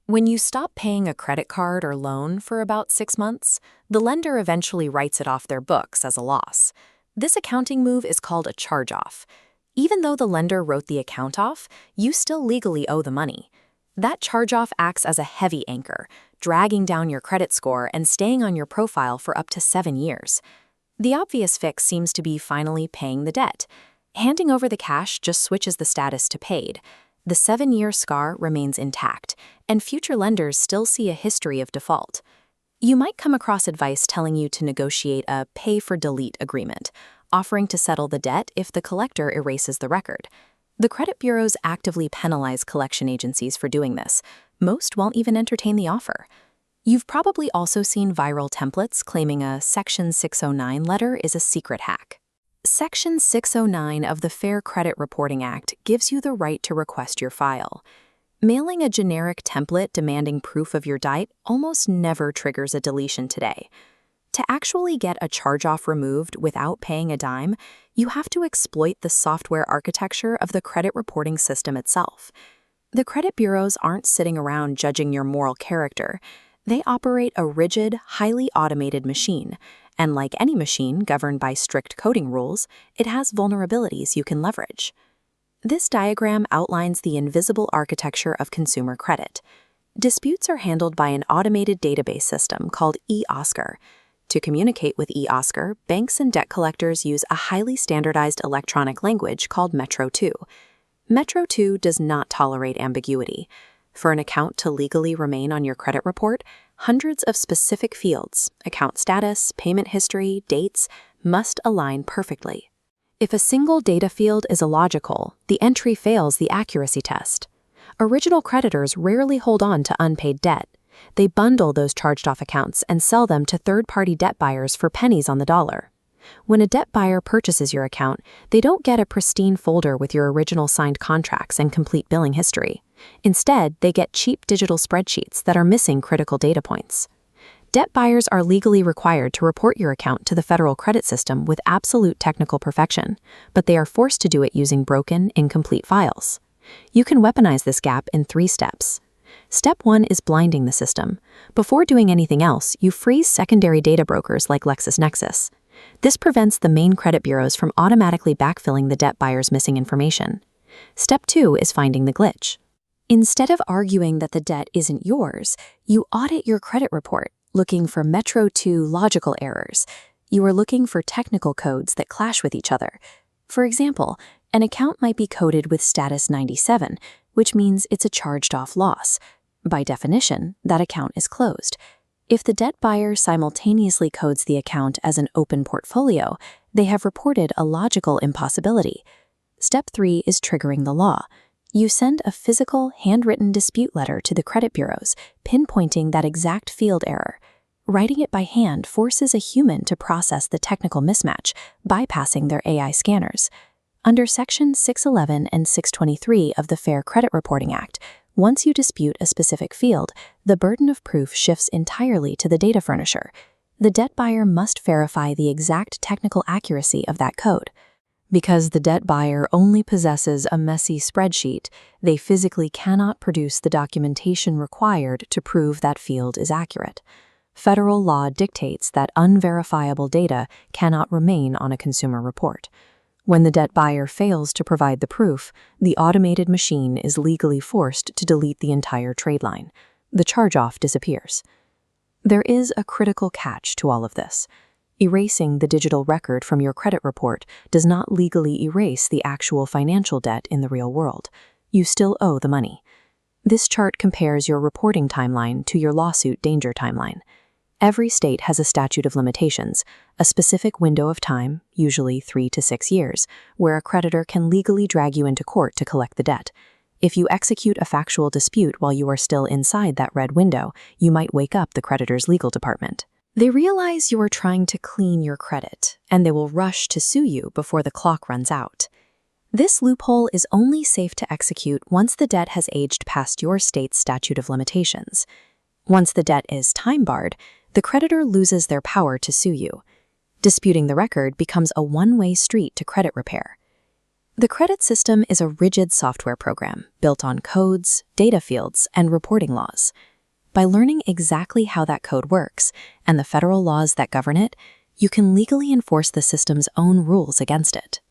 When you stop paying a credit card or loan for about 6 months, the lender eventually writes it off their books as a loss. This accounting move is called a charge-off. Even though the lender wrote the account off, you still legally owe the money. That charge-off acts as a heavy anchor, dragging down your credit score and staying on your profile for up to 7 years. The obvious fix seems to be finally paying the debt. Handing over the cash just switches the status to paid. The 7-year scar remains intact, and future lenders still see a history of default. You might come across advice telling you to negotiate a pay-for-delete agreement, offering to settle the debt if the collector erases the record. The credit bureaus actively penalize collection agencies for doing this. Most won't even entertain the offer. You've probably also seen viral templates claiming a Section 609 letter is a secret hack. Section 609 of the Fair Credit Reporting Act gives you the right to request your file. Mailing a generic template demanding proof of your debt almost never triggers a deletion today. To actually get a charge-off removed without paying a dime, you have to exploit the software architecture of the credit reporting system itself. The credit bureaus aren't sitting around judging your moral character. They operate a rigid, highly automated machine. And like any machine governed by strict coding rules, it has vulnerabilities you can leverage. This diagram outlines the invisible architecture of consumer credit. Disputes are handled by an automated database system called eOscar. To communicate with eOscar, banks and debt collectors use a highly standardized electronic language called Metro 2. Metro 2 does not tolerate ambiguity. For an account to legally remain on your credit report, hundreds of specific fields, account status, payment history, dates, must align perfectly. If a single data field is illogical, the entry fails the accuracy test. Original creditors rarely hold on to unpaid debt. They bundle those charged-off accounts and sell them to third-party debt buyers for pennies on the dollar. When a debt buyer purchases your account, they don't get a pristine folder with your original signed contracts and complete billing history. Instead, they get cheap digital spreadsheets that are missing critical data points. Debt buyers are legally required to report your account to the federal credit system with absolute technical perfection, but they are forced to do it using broken, incomplete files. You can weaponize this gap in 3 steps. Step 1 is blinding the system. Before doing anything else, you freeze secondary data brokers like LexisNexis. This prevents the main credit bureaus from automatically backfilling the debt buyer's missing information. Step 2 is finding the glitch. Instead of arguing that the debt isn't yours, you audit your credit report, looking for Metro 2 logical errors. You are looking for technical codes that clash with each other. For example, an account might be coded with status 97, which means it's a charged-off loss. By definition, that account is closed. If the debt buyer simultaneously codes the account as an open portfolio, they have reported a logical impossibility. Step 3 is triggering the law. You send a physical, handwritten dispute letter to the credit bureaus, pinpointing that exact field error. Writing it by hand forces a human to process the technical mismatch, bypassing their AI scanners. Under Section 611 and 623 of the Fair Credit Reporting Act, once you dispute a specific field, the burden of proof shifts entirely to the data furnisher. The debt buyer must verify the exact technical accuracy of that code. Because the debt buyer only possesses a messy spreadsheet, they physically cannot produce the documentation required to prove that field is accurate. Federal law dictates that unverifiable data cannot remain on a consumer report. When the debt buyer fails to provide the proof, the automated machine is legally forced to delete the entire trade line. The charge-off disappears. There is a critical catch to all of this. Erasing the digital record from your credit report does not legally erase the actual financial debt in the real world. You still owe the money. This chart compares your reporting timeline to your lawsuit danger timeline. Every state has a statute of limitations, a specific window of time, usually 3 to 6 years, where a creditor can legally drag you into court to collect the debt. If you execute a factual dispute while you are still inside that red window, you might wake up the creditor's legal department. They realize you are trying to clean your credit, and they will rush to sue you before the clock runs out. This loophole is only safe to execute once the debt has aged past your state's statute of limitations. Once the debt is time-barred, the creditor loses their power to sue you. Disputing the record becomes a one-way street to credit repair. The credit system is a rigid software program built on codes, data fields, and reporting laws. By learning exactly how that code works and the federal laws that govern it, you can legally enforce the system's own rules against it.